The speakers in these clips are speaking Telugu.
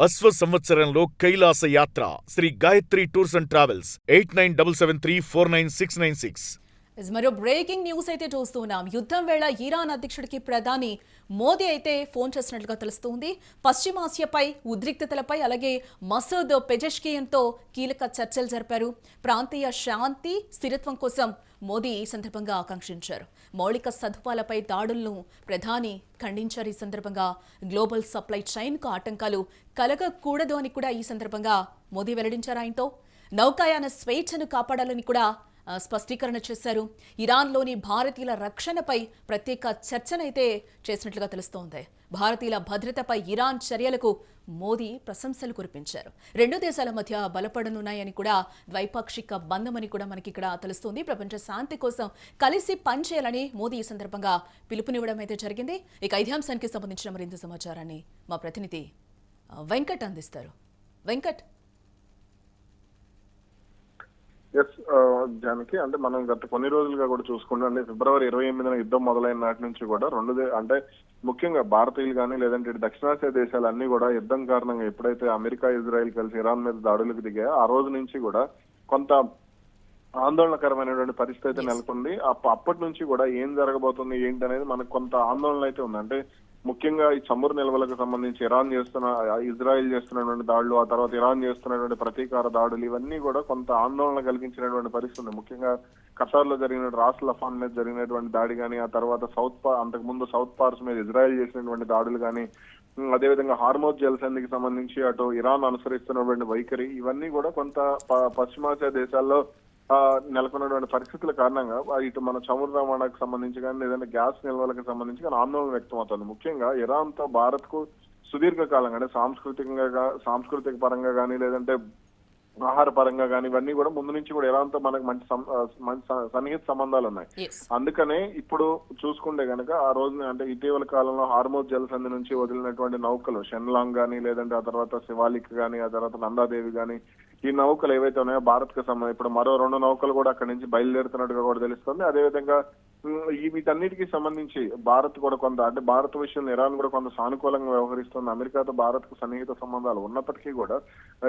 అశ్వ సంవత్సరంలో కైలాస యాత్ర Shri Gayatri tours and travels 8977349696. మరో బ్రేకింగ్ న్యూస్ అయితే చూస్తున్నాం. యుద్ధం వేళ ఇరాన్ అధ్యక్షుడికి ప్రధాని మోదీ అయితే ఫోన్ చేసినట్లుగా తెలుస్తోంది. పశ్చిమాసియాపై ఉద్రిక్తతలపై అలాగే మసూద్ పెజెష్కియన్తో కీలక చర్చలు జరిపారు. ప్రాంతీయ శాంతి స్థిరత్వం కోసం మోదీ ఈ సందర్భంగా ఆకాంక్షించారు. మౌలిక సదుపాయాలపై దాడులను ప్రధాని ఖండించారు. ఈ సందర్భంగా గ్లోబల్ సప్లై చైన్కు ఆటంకాలు కలగకూడదు అని కూడా ఈ సందర్భంగా మోదీ వెల్లడించారు. ఆయనతో నౌకాయాన స్వేచ్ఛను కాపాడాలని కూడా స్పష్టీకరణ చేశారు. ఇరాన్లోని భారతీయుల రక్షణపై ప్రత్యేక చర్చనైతే చేసినట్లుగా తెలుస్తోంది. భారతీయుల భద్రతపై ఇరాన్ చర్యలకు మోదీ ప్రశంసలు కురిపించారు. రెండు దేశాల మధ్య బలపడనున్నాయని కూడా ద్వైపాక్షిక బంధమని కూడా మనకి ఇక్కడ తెలుస్తోంది. ప్రపంచ శాంతి కోసం కలిసి పనిచేయాలని మోదీ ఈ సందర్భంగా పిలుపునివ్వడం అయితే జరిగింది. ఇక ఇదే అంశానికి సంబంధించిన మరింత సమాచారాన్ని మా ప్రతినిధి వెంకట్ అందిస్తారు. వెంకట్. ఎస్ జానకి, అంటే మనం గత కొన్ని రోజులుగా కూడా చూసుకుంటే ఫిబ్రవరి 28న యుద్ధం మొదలైన నాటి నుంచి కూడా అంటే ముఖ్యంగా భారతీయులు కానీ లేదంటే దక్షిణాసియా దేశాలన్నీ కూడా యుద్ధం కారణంగా ఎప్పుడైతే అమెరికా ఇజ్రాయెల్ కలిసి ఇరాన్ మీద దాడులకు దిగాయో ఆ రోజు నుంచి కూడా కొంత ఆందోళనకరమైనటువంటి పరిస్థితి అయితే నెలకొంది. అప్పటి నుంచి కూడా ఏం జరగబోతుంది ఏంటి అనేది మనకు కొంత ఆందోళన అయితే ఉంది. అంటే ముఖ్యంగా ఈ చమురు నిల్వలకు సంబంధించి ఇజ్రాయెల్ చేస్తున్నటువంటి దాడులు, ఆ తర్వాత ఇరాన్ చేస్తున్నటువంటి ప్రతీకార దాడులు, ఇవన్నీ కూడా కొంత ఆందోళన కలిగించినటువంటి పరిస్థితి ఉంది. ముఖ్యంగా ఖతార్ లో జరిగిన రాస్ లఫాన్ మీద జరిగినటువంటి దాడి కానీ, ఆ తర్వాత అంతకు ముందు సౌత్ పార్స్ మీద ఇజ్రాయెల్ చేసినటువంటి దాడులు కానీ, అదేవిధంగా హార్మోజ్ జలసంధికి సంబంధించి అటు ఇరాన్ అనుసరిస్తున్నటువంటి వైఖరి, ఇవన్నీ కూడా కొంత పశ్చిమాసియా దేశాల్లో నెలకొన్నటువంటి పరిస్థితుల కారణంగా ఇటు మన చమురు రవాణాకు సంబంధించి కానీ లేదంటే గ్యాస్ నిల్వలకు సంబంధించి కానీ ఆందోళన వ్యక్తం అవుతుంది. ముఖ్యంగా ఇరాన్ తో భారత్ కు సుదీర్ఘకాలంగా అంటే సాంస్కృతిక పరంగా కానీ లేదంటే ఆహార పరంగా కానీ ఇవన్నీ కూడా ముందు నుంచి కూడా ఇరాన్ తో మనకు మంచి సన్నిహిత సంబంధాలు ఉన్నాయి. అందుకనే ఇప్పుడు చూసుకుంటే గనక ఆ రోజున అంటే ఇటీవల కాలంలో హార్మోజ్ జలసంధి నుంచి వదిలినటువంటి నౌకలు షెన్లాంగ్ గానీ లేదంటే ఆ తర్వాత శివాలిక్ గానీ ఆ తర్వాత నందాదేవి గానీ ఈ నౌకలు ఏవైతే ఉన్నాయో భారత్ కు సంబంధించి ఇప్పుడు మరో 2 నౌకలు కూడా అక్కడి నుంచి బయలుదేరుతున్నట్టుగా కూడా తెలుస్తుంది. అదేవిధంగా వీటన్నిటికీ సంబంధించి భారత్ కూడా కొంత అంటే భారత్ విషయంలో ఇరాన్ కూడా కొంత సానుకూలంగా వ్యవహరిస్తుంది. అమెరికాతో భారత్ కు సన్నిహిత సంబంధాలు ఉన్నప్పటికీ కూడా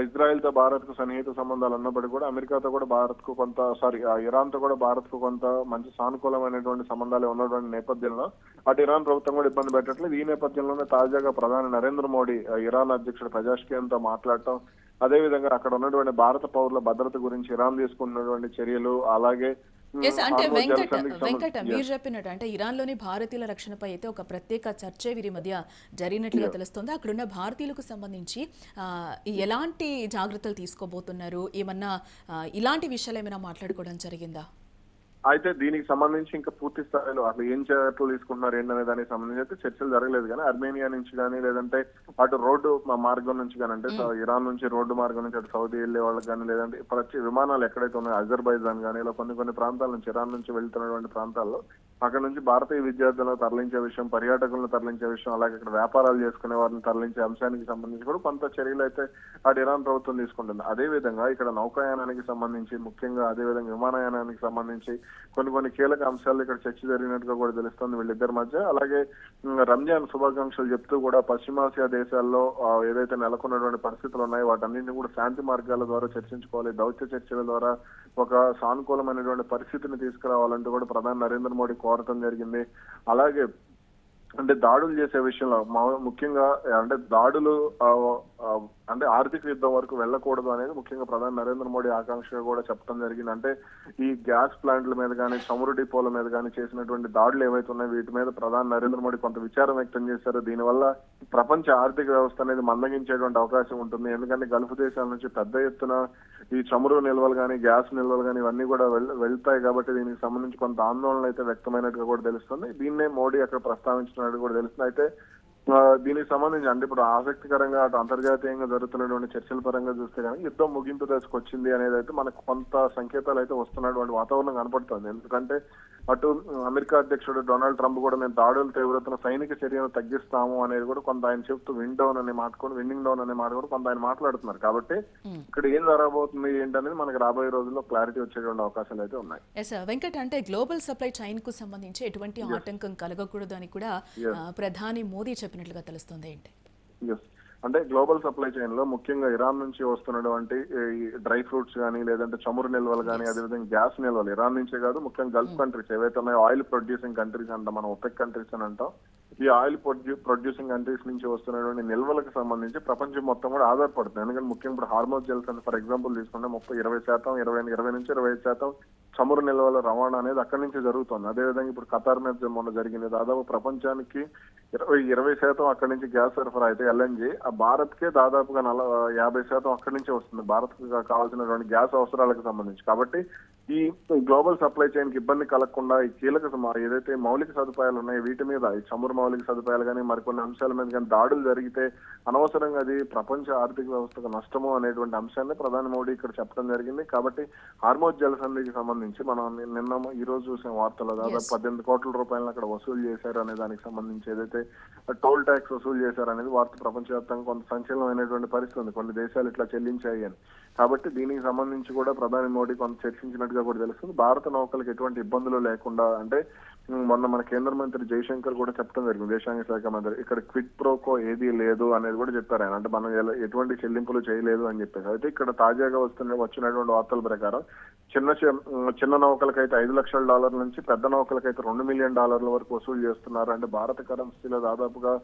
ఇజ్రాయెల్ తో భారత్ కు సన్నిహిత సంబంధాలు ఉన్నప్పటికీ కూడా అమెరికాతో కూడా భారత్ కు ఇరాన్ తో కూడా భారత్ కు కొంత మంచి సానుకూలమైనటువంటి సంబంధాలు ఉన్నటువంటి నేపథ్యంలో అటు ఇరాన్ ప్రభుత్వం కూడా ఇబ్బంది పెట్టట్లేదు. ఈ నేపథ్యంలోనే తాజాగా ప్రధాని నరేంద్ర మోడీ ఇరాన్ అధ్యక్షుడు పెజెష్కియాన్ తో మాట్లాడటం, అదేవిధంగా అక్కడ ఉన్నటువంటి భారత పౌరుల భద్రత గురించి ఇరాన్ తీసుకున్నటువంటి చర్యలు, అలాగే అంటే వెంకట మీరు చెప్పినట్టు అంటే ఇరాన్ లోని భారతీయుల రక్షణపై అయితే ఒక ప్రత్యేక చర్చ వీరి మధ్య జరిగినట్లుగా తెలుస్తుంది. అక్కడున్న భారతీయులకు సంబంధించి ఎలాంటి జాగ్రత్తలు తీసుకోబోతున్నారు, ఏమన్నా ఇలాంటి విషయాలు ఏమైనా మాట్లాడుకోవడం జరిగిందా? అయితే దీనికి సంబంధించి ఇంకా పూర్తి స్థాయిలో అసలు ఏం చర్యలు తీసుకుంటున్నారు ఏంటనే దానికి సంబంధించి అయితే చర్చలు జరగలేదు. కానీ అర్మేనియా నుంచి కానీ లేదంటే అటు రోడ్డు మార్గం నుంచి కానీ అంటే ఇరాన్ నుంచి రోడ్డు మార్గం నుంచి అటు సౌదీ వెళ్లే వాళ్ళకి కానీ లేదంటే ప్రతి విమానాలు ఎక్కడైతే ఉన్నాయో అజర్బైజాన్ కానీ ఇలా కొన్ని ప్రాంతాల నుంచి ఇరాన్ నుంచి వెళ్తున్నటువంటి ప్రాంతాల్లో అక్కడ నుంచి భారతీయ విద్యార్థులను తరలించే విషయం, పర్యాటకులను తరలించే విషయం, అలాగే ఇక్కడ వ్యాపారాలు చేసుకునే వారిని తరలించే అంశానికి సంబంధించి కూడా కొంత చర్యలు అయితే అటు ఇరాన్ ప్రభుత్వం తీసుకుంటుంది. అదేవిధంగా ఇక్కడ నౌకాయానానికి సంబంధించి ముఖ్యంగా అదేవిధంగా విమానయానానికి సంబంధించి కొన్ని కీలక అంశాలు ఇక్కడ చర్చ జరిగినట్టుగా కూడా తెలుస్తుంది వీళ్ళిద్దరి మధ్య. అలాగే రంజాన్ శుభాకాంక్షలు చెప్తూ కూడా పశ్చిమాసియా దేశాల్లో ఏదైతే నెలకొన్నటువంటి పరిస్థితులు ఉన్నాయో వాటన్నింటినీ కూడా శాంతి మార్గాల ద్వారా చర్చించుకోవాలి, దౌత్య చర్చల ద్వారా ఒక సానుకూలమైనటువంటి పరిస్థితిని తీసుకురావాలంటూ కూడా ప్రధాని నరేంద్ర మోడీ కోరటం జరిగింది. అలాగే అంటే దాడులు చేసే విషయంలో ముఖ్యంగా అంటే దాడులు అంటే ఆర్థిక యుద్ధం వరకు వెళ్ళకూడదు అనేది ముఖ్యంగా ప్రధాని నరేంద్ర మోడీ ఆకాంక్షగా కూడా చెప్పడం జరిగింది. అంటే ఈ గ్యాస్ ప్లాంట్ల మీద కానీ చమురు డిపోల మీద కానీ చేసినటువంటి దాడులు ఏవైతే ఉన్నాయో వీటి మీద ప్రధాని నరేంద్ర మోడీ కొంత విచారం వ్యక్తం చేశారు. దీనివల్ల ప్రపంచ ఆర్థిక వ్యవస్థ అనేది మందగించేటువంటి అవకాశం ఉంటుంది. ఎందుకంటే గల్ఫ్ దేశాల నుంచి పెద్ద ఎత్తున ఈ చమురు నిల్వలు కానీ గ్యాస్ నిల్వలు కానీ ఇవన్నీ కూడా వెళ్తాయి. కాబట్టి దీనికి సంబంధించి కొంత ఆందోళన అయితే వ్యక్తమైనట్టుగా కూడా తెలుస్తుంది. దీన్నే మోడీ అక్కడ ప్రస్తావించినట్టు కూడా తెలుస్తుంది. అయితే దీనికి సంబంధించి అంటే ఇప్పుడు ఆసక్తికరంగా అటు అంతర్జాతీయంగా జరుగుతున్నటువంటి చర్చల పరంగా చూస్తే కానీ యుద్ధం ముగింపు దశకు వచ్చింది అనేది అయితే మనకు కొంత సంకేతాలు అయితే వస్తున్నటువంటి వాతావరణం కనపడుతుంది. ఎందుకంటే అటు అమెరికా అధ్యక్షుడు డొనాల్డ్ ట్రంప్ కూడా మేము దాడుల తీవ్రతను సైనిక చర్యను తగ్గిస్తాము అనేది కూడా కొంత ఆయన చెప్తూ విండింగ్ డౌన్ అనే మాట కూడా కొంత ఆయన మాట్లాడుతున్నారు. కాబట్టి ఇక్కడ ఏం జరగబోతుంది ఏంటనేది మనకి రాబోయే రోజుల్లో క్లారిటీ వచ్చేటువంటి అవకాశాలు అయితే ఉన్నాయి. వెంకట్, అంటే గ్లోబల్ సప్లై చైన్ కు సంబంధించి ఎటువంటి ఆటంకం కలగకూడదు అని కూడా ప్రధాని మోదీ చెప్పినట్లుగా తెలుస్తుంది ఏంటి? అంటే గ్లోబల్ సప్లై చైన్ లో ముఖ్యంగా ఇరాన్ నుంచి వస్తున్నటువంటి ఈ డ్రై ఫ్రూట్స్ కానీ లేదంటే చమురు నిల్వలు కానీ అదేవిధంగా గ్యాస్ నిల్వలు ఇరాన్ నుంచే కాదు, ముఖ్యంగా గల్ఫ్ కంట్రీస్ ఏవైతే ఉన్నాయో ఆయిల్ ప్రొడ్యూసింగ్ కంట్రీస్ అంటాం మనం, ఒపెక్ కంట్రీస్ అని అంటాం. ఈ ఆయిల్ ప్రొడ్యూసింగ్ కంట్రీస్ నుంచి వస్తున్నటువంటి నిల్వలకు సంబంధించి ప్రపంచం మొత్తం కూడా ఆధారపడుతుంది. ఎందుకంటే ముఖ్యంగా ఇప్పుడు హార్మోజ్ జల్స్ అని ఫర్ ఎగ్జాంపుల్ తీసుకుంటే 20% నుంచి 25% చమురు నిల్వల రవాణా అనేది అక్కడి నుంచి జరుగుతుంది. అదేవిధంగా ఇప్పుడు ఖతార్ మీద మొన్న జరిగింది. దాదాపు ప్రపంచానికి 20% అక్కడి నుంచి గ్యాస్ సరఫరా అయితే ఎల్ఎన్జీ, ఆ భారత్ కే దాదాపుగా 50% అక్కడి నుంచే వస్తుంది భారత్ కావాల్సినటువంటి గ్యాస్ అవసరాలకు సంబంధించి. కాబట్టి ఈ గ్లోబల్ సప్లై చైన్ కి ఇబ్బంది కలగకుండా ఈ ఏదైతే మౌలిక సదుపాయాలు ఉన్నాయో వీటి మీద, ఈ చమురు మౌలిక సదుపాయాలు కానీ మరికొన్ని అంశాల మీద కానీ దాడులు జరిగితే అనవసరంగా అది ప్రపంచ ఆర్థిక వ్యవస్థకు నష్టము అనేటువంటి అంశాన్ని ప్రధాని మోడీ ఇక్కడ చెప్పడం జరిగింది. కాబట్టి హార్మోజ్ జలసంధికి సంబంధించి మనం ఈ రోజు చూసిన వార్తల్లో దాదాపు 18 కోట్ల రూపాయలను అక్కడ వసూలు చేశారు అనే దానికి సంబంధించి ఏదైతే టోల్ ట్యాక్స్ వసూలు చేశారు అనేది వార్త ప్రపంచవ్యాప్తంగా కొంత సంచలనమైనటువంటి పరిస్థితి ఉంది. కొన్ని దేశాలు ఇట్లా చెల్లించాయి అని. కాబట్టి దీనికి సంబంధించి కూడా ప్రధాని మోడీ కొంత చర్చించినట్టుగా కూడా తెలుస్తుంది. భారత నౌకలకు ఎటువంటి ఇబ్బందులు లేకుండా, అంటే మొన్న మన కేంద్ర మంత్రి జైశంకర్ కూడా చెప్పడం జరిగింది, విదేశాంగ శాఖ మంత్రి, ఇక్కడ క్విట్ ప్రోకో ఏదీ లేదు అనేది కూడా చెప్పారు ఆయన. అంటే మనం ఎటువంటి చెల్లింపులు చేయలేదు అని చెప్పేసి. అయితే ఇక్కడ తాజాగా వచ్చినటువంటి వార్తల ప్రకారం చిన్న నౌకలకైతే $5 లక్షల నుంచి పెద్ద నౌకలకైతే $2 మిలియన్ వరకు వసూలు చేస్తున్నారు. అంటే భారత కరెన్సీలో దాదాపుగా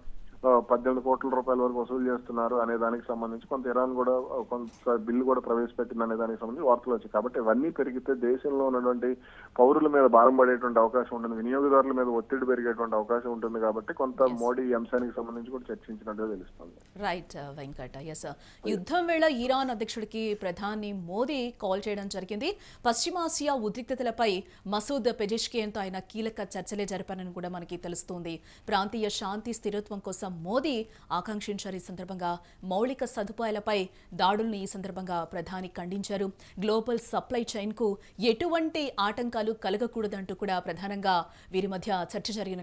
18 కోట్ల రూపాయల వరకు వసూలు చేస్తున్నారు అనే దానికి సంబంధించి కొంత ఇరాన్ కూడా కొంత బిల్లు కూడా ప్రవేశపెట్టింది అనే దానికి సంబంధించి వార్తలు వచ్చాయి. కాబట్టి ఇవన్నీ పెరిగితే దేశంలో ఉన్నటువంటి పౌరుల మీద భారం పడేటువంటి అవకాశం ఉంటుంది, వినియోగదారుల మీద ఒత్తిడి పెరిగేటువంటి అవకాశం ఉంటుంది. కాబట్టి కొంత మోడీ ఈ అంశానికి సంబంధించి కూడా చర్చించినట్టుగా తెలుస్తుంది. రైట్ వెంకట. ఎస్, యుద్ధం వేళ ఇరాన్ అధ్యక్షుడికి ప్రధాని మోదీ కాల్ చేయడం జరిగింది. పశ్చిమాసియా ఉద్రిక్తతలపై మసూద్ పెజెష్కియన్తో ఆయన కీలక చర్చలే జరిపారని కూడా మనకి తెలుస్తోంది. ప్రాంతీయ శాంతి స్థిరత్వం కోసం మోదీ ఆకాంక్షించారు. ఈ సందర్భంగా మౌలిక సదుపాయాలపై దాడుల్ని ఈ సందర్భంగా ప్రధాని ఖండించారు. గ్లోబల్ సప్లై చైన్ కు ఎటువంటి ఆటంకాలు కలగకూడదంటూ కూడా ప్రధానంగా వీరి మధ్య చర్చ జరిగిన